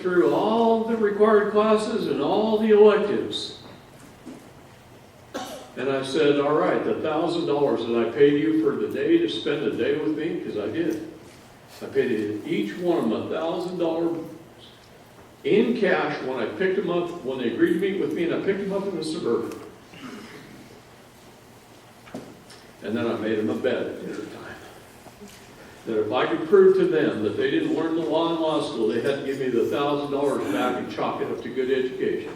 through all the required classes and all the electives. And I said, all right, the $1,000 that I paid you for the day to spend the day with me, because I did. I paid each one of them $1,000 in cash when I picked them up, when they agreed to meet with me, and I picked them up in the Suburban. And then I made them a bet at dinner time. That if I could prove to them that they didn't learn the law in law school, they had to give me the $1,000 back and chalk it up to good education.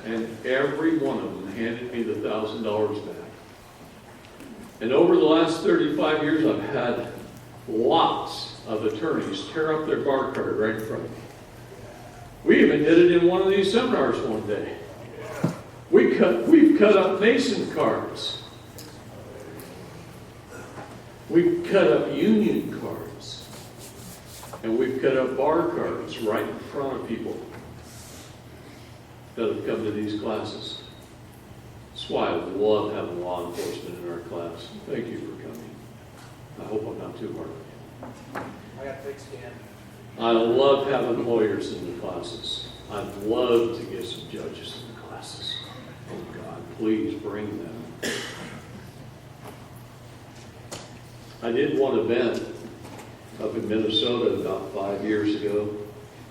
And every one of them handed me the $1,000 back. And over the last 35 years, I've had lots of attorneys tear up their bar card right in front of me. We even did it in one of these seminars one day. We've cut up Mason cards. We've cut up union cards. And we've cut up bar cards right in front of people that have come to these classes. That's why I love having law enforcement in our class. Thank you for coming. I hope I'm not too hard on you. I got thick skin. I love having lawyers in the classes. I'd love to get some judges in the classes. Oh God, please bring them. I did one event up in Minnesota about 5 years ago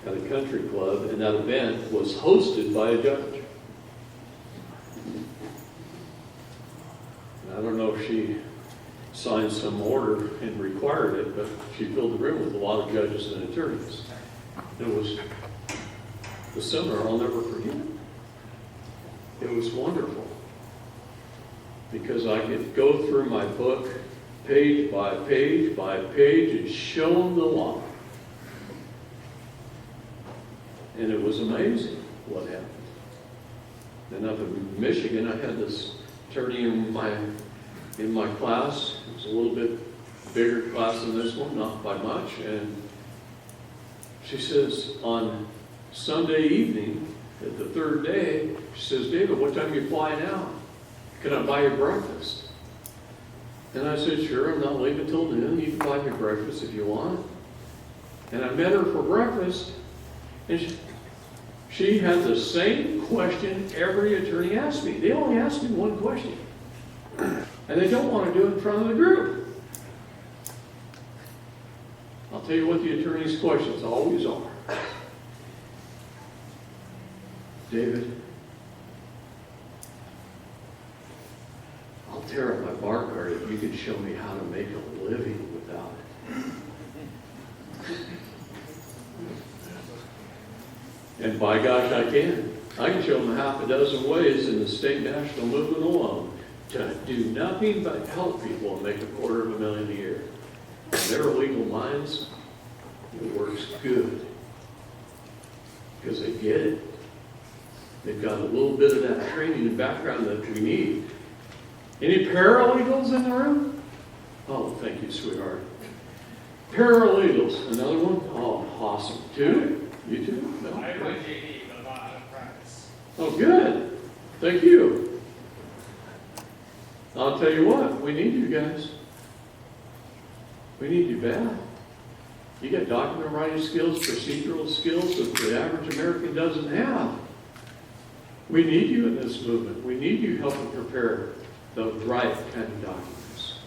at a country club, and that event was hosted by a judge. And I don't know if she signed some order and required it, but she filled the room with a lot of judges and attorneys. It was the seminar I'll never forget. It was wonderful because I could go through my book page by page by page and show them the law. And it was amazing what happened. And up in Michigan, I had this attorney in my class. It was a little bit bigger class than this one, not by much. And she says, on Sunday evening, at the third day, she says, David, what time are you flying out? Can I buy you breakfast? And I said, sure, I'm not leaving till noon. You can buy me breakfast if you want. And I met her for breakfast, and she had the same question every attorney asked me. They only asked me one question. And they don't want to do it in front of the group. I'll tell you what the attorney's questions always are. David, I'll tear up my bar card if you can show me how to make a living without it. And by gosh, I can. I can show them half a dozen ways in the state national movement alone to do nothing but help people and make $250,000 a year. In their legal minds, it works good because they get it. They've got a little bit of that training and background that we need. Any paralegals in the room? Oh, thank you, sweetheart. Paralegals, another one? Oh, awesome. Two? You two? No? I have my JD, but I'm not out of practice. Oh, good. Thank you. I'll tell you what, we need you guys. We need you bad. You got document writing skills, procedural skills that the average American doesn't have. We need you in this movement. We need you helping prepare the right kind of documents.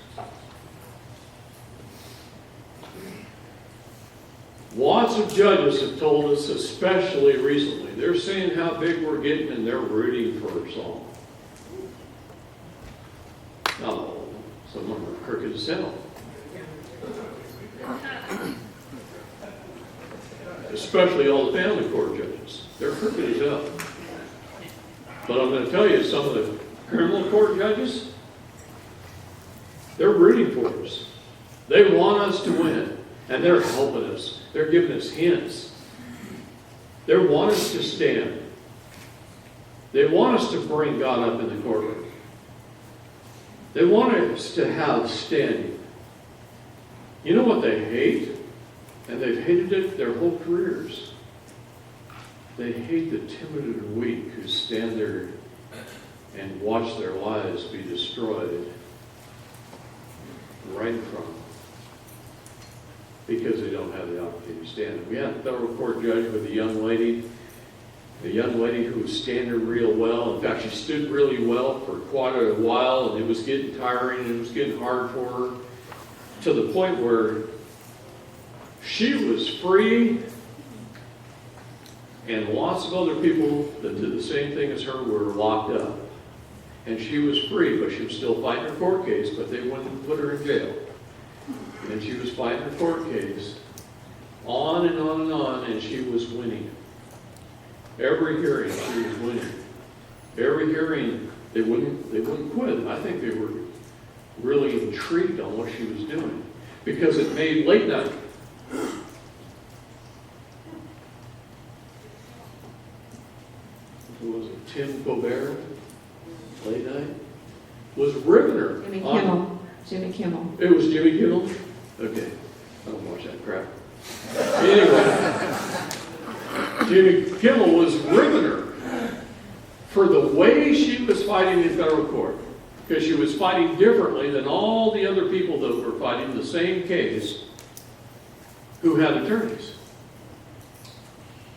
Lots of judges have told us, especially recently, they're saying how big we're getting and they're rooting for us all. Oh, some of them are crooked as hell. Especially all the family court judges. They're crooked as hell. But I'm going to tell you, some of the criminal court judges, they're rooting for us. They want us to win, and they're helping us. They're giving us hints. They want us to stand. They want us to bring God up in the courtroom. They want us to have standing. You know what they hate? And they've hated it their whole careers. They hate the timid and weak who stand there and watch their lives be destroyed right in front of them. because they don't have the opportunity to stand. We had a federal court judge with a young lady who was standing real well. In fact, she stood really well for quite a while, and it was getting tiring, and it was getting hard for her, to the point where she was free, and lots of other people that did the same thing as her were locked up. And she was free, but she was still fighting her court case, but they wouldn't put her in jail. And she was fighting her court case, on and on and on, and she was winning. Every hearing, she was winning. Every hearing, they wouldn't quit. I think they were really intrigued on what she was doing, because it made late night. Who was it? Tim Colbert, late night, was ripping her. Jimmy Kimmel. Jimmy Kimmel. It was Jimmy Kimmel? Okay. I don't watch that crap. Anyway, Jimmy Kimmel was ripping her for the way she was fighting in federal court, because she was fighting differently than all the other people that were fighting the same case who had attorneys.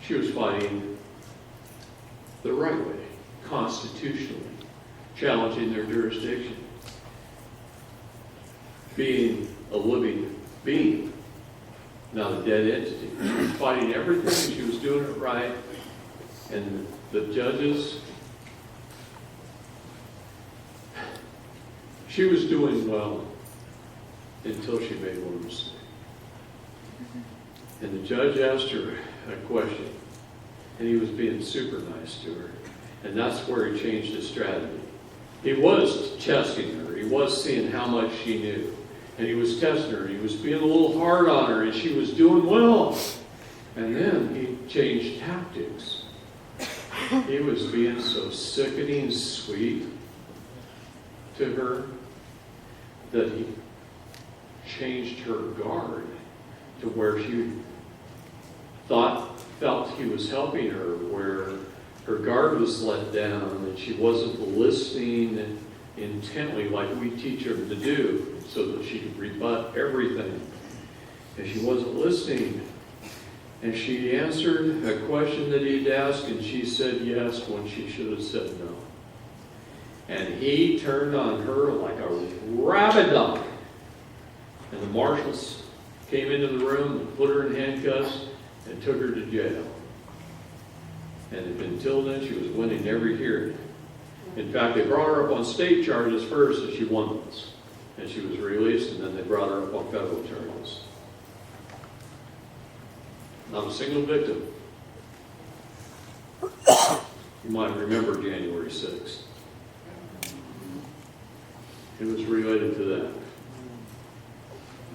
She was fighting the right way, constitutionally, challenging their jurisdiction, being a living being, not a dead entity. She was fighting everything, and she was doing it right, and the judges, she was doing well until she made one mistake. And the judge asked her a question, and he was being super nice to her, and that's where he changed his strategy. He was testing her. He was seeing how much she knew. And he was testing her. He was being a little hard on her, and she was doing well. And then he changed tactics. He was being so sickening sweet to her that he changed her guard to where she felt he was helping her, where her guard was let down and she wasn't listening intently like we teach her to do, so that she could rebut everything. And she wasn't listening. And she answered a question that he'd asked, and she said yes when she should have said no. And he turned on her like a rabid dog. And the marshals came into the room and put her in handcuffs and took her to jail. And until then, she was winning every hearing. In fact, they brought her up on state charges first, and she won those. And she was released, and then they brought her up on federal charges. Not a single victim. You might remember January 6th. It was related to that.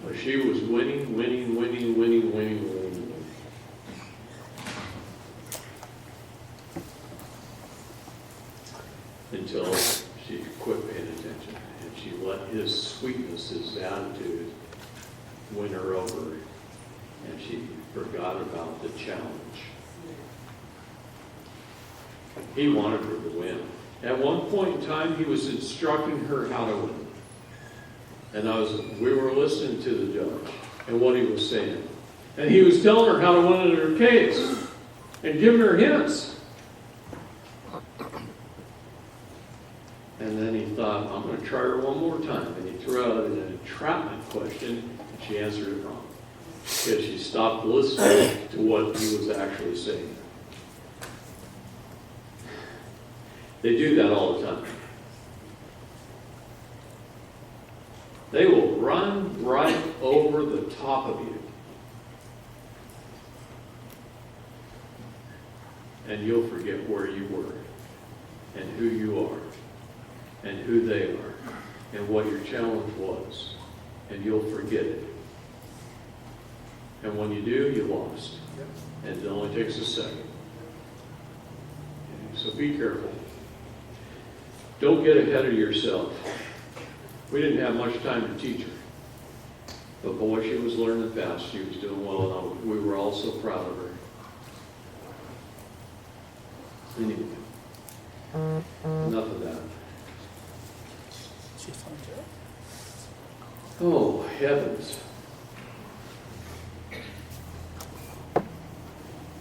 But she was winning, winning, winning, winning, winning, winning. Until she quit paying attention, and she let his sweetness, his attitude, win her over, and she forgot about the challenge. He wanted her to win. At one point in time, he was instructing her how to win. And we were listening to the judge and what he was saying. And he was telling her how to win in her case and giving her hints. And then he thought, I'm going to try her one more time. And he threw out an entrapment question, and she answered it wrong, because she stopped listening to what he was actually saying. They do that all the time. They will run right over the top of you. And you'll forget where you were, and who you are, and who they are, and what your challenge was. And you'll forget it. And when you do, you lost. And it only takes a second. Okay, so be careful. Don't get ahead of yourself. We didn't have much time to teach her. But boy, she was learning fast. She was doing well, and we were all so proud of her. Anyway, enough of that. Oh, heavens.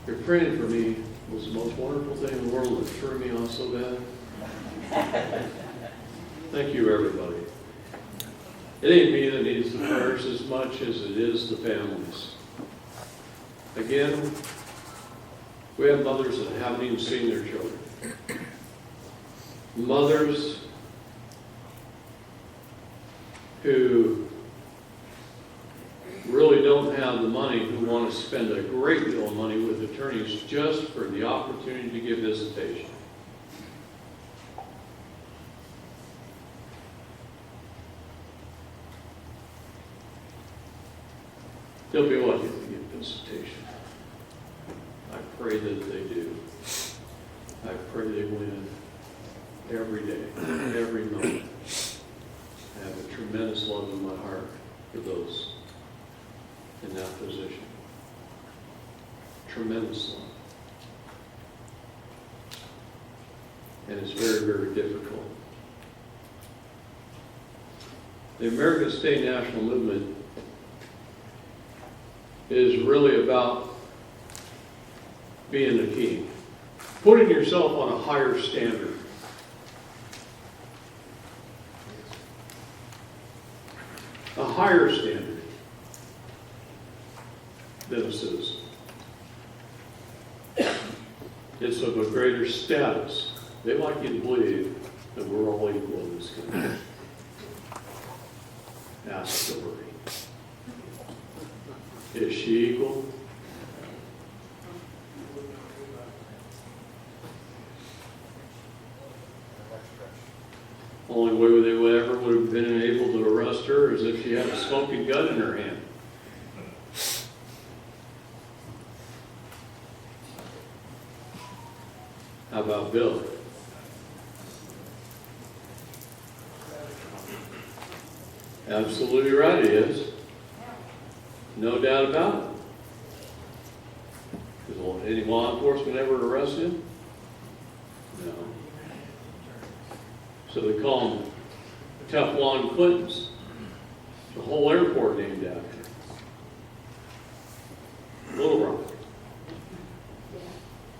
Your praying for me was the most wonderful thing in the world that threw me off so bad. Thank you, everybody. It ain't me that needs the prayers as much as it is the families. Again, we have mothers that haven't even seen their children. Mothers who really don't have the money, who want to spend a great deal of money with attorneys just for the opportunity to give visitation. They'll be lucky to get visitation. I pray that they do. I pray they win every day, every moment. I have a tremendous love in my heart for those in that position. Tremendous love. And it's very, very difficult. The American State National Movement is really about being a king, putting yourself on a higher standard. A higher standard than a citizen. It's of a greater status. They like you to believe that we're all equal in this country. Ask Hillary. Is she equal? Only way they would ever would have been able to arrest her is if she had a smoking gun in her hand. How about Bill? Absolutely right, he is. No doubt about it. Does any law enforcement ever arrest him? No. So they call them Teflon Clintons. The whole airport named after him. Little Rock.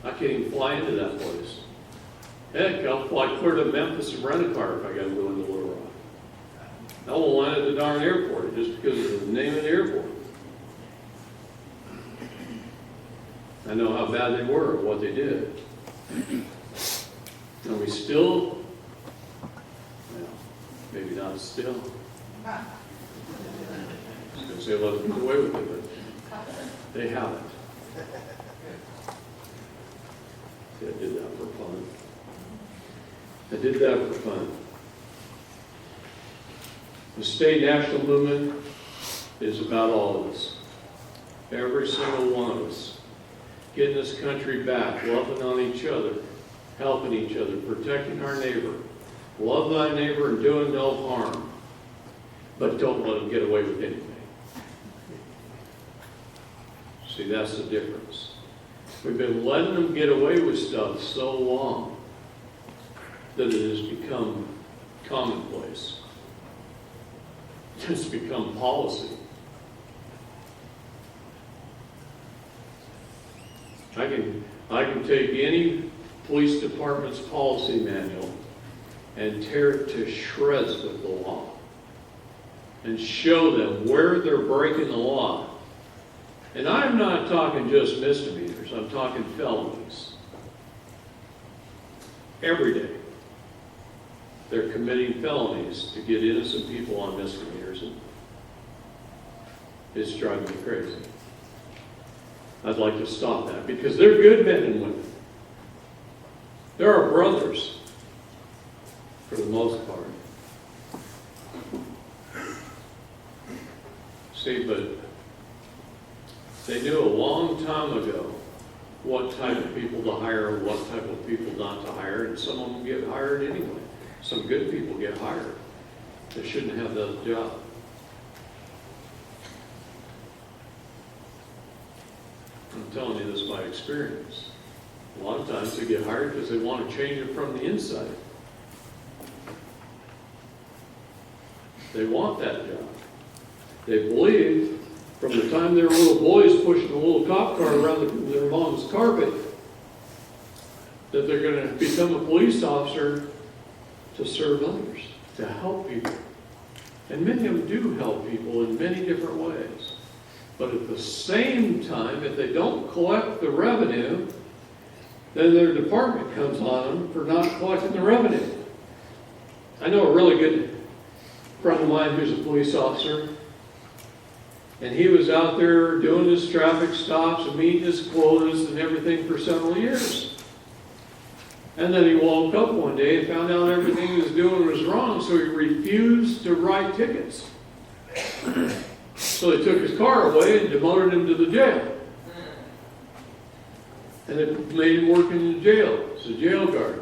I can't even fly into that place. Heck, I'll fly clear to Memphis and rent a car if I got to go into Little Rock. I won't land at the darn airport just because of the name of the airport. I know how bad they were at what they did. And we still, well, maybe not still. I was going to say let them get away with it, but they haven't. See, I did that for fun. I did that for fun. The state national movement is about all of us. Every single one of us. Getting this country back, loving on each other, helping each other, protecting our neighbor. Love thy neighbor and doing no harm. But don't let them get away with anything. See, that's the difference. We've been letting them get away with stuff so long that it has become commonplace. It's become policy. I can take any police department's policy manual and tear it to shreds with the law and show them where they're breaking the law. And I'm not talking just misdemeanors, I'm talking felonies. Every day, they're committing felonies to get innocent people on misdemeanors. And it's driving me crazy. I'd like to stop that because they're good men and women. They're our brothers, for the most part. See, but they knew a long time ago what type of people to hire and what type of people not to hire, and some of them get hired anyway. Some good people get hired. They shouldn't have that job. I'm telling you this by experience. A lot of times they get hired because they want to change it from the inside. They want that job. They believe from the time they were little boys pushing a little cop car around their mom's carpet, that they're going to become a police officer to serve others, to help people. And many of them do help people in many different ways. But at the same time, if they don't collect the revenue, then their department comes on them for not collecting the revenue. I know a really good friend of mine who's a police officer, and he was out there doing his traffic stops and meeting his quotas and everything for several years. And then he woke up one day and found out everything he was doing was wrong, so he refused to write tickets. So they took his car away and demoted him to the jail. And it made him work in the jail as a jail guard.